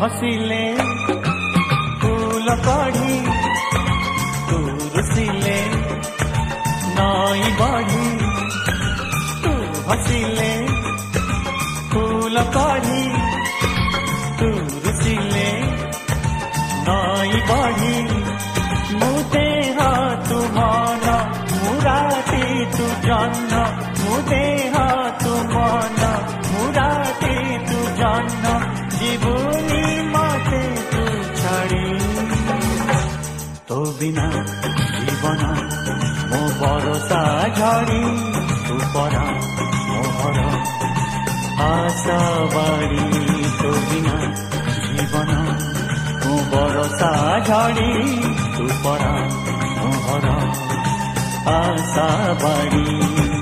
हसिले फूल कढ़ी तू रुसिले नई बढ़ी तू हसिले फूल कढ़ी तू रुसिले नई बढ़ी मुदे तू मन मुराती तू जन्न मुदे तू मन मुराती तू जन्न जीवनी माते तू छाड़ी तो बिना जीवन मो भरोसा झड़ी तू परा मोहर आशा बाड़ी तो बिना जीवन मो भरोसा झड़ी तू परा मोहर आशा बाड़ी।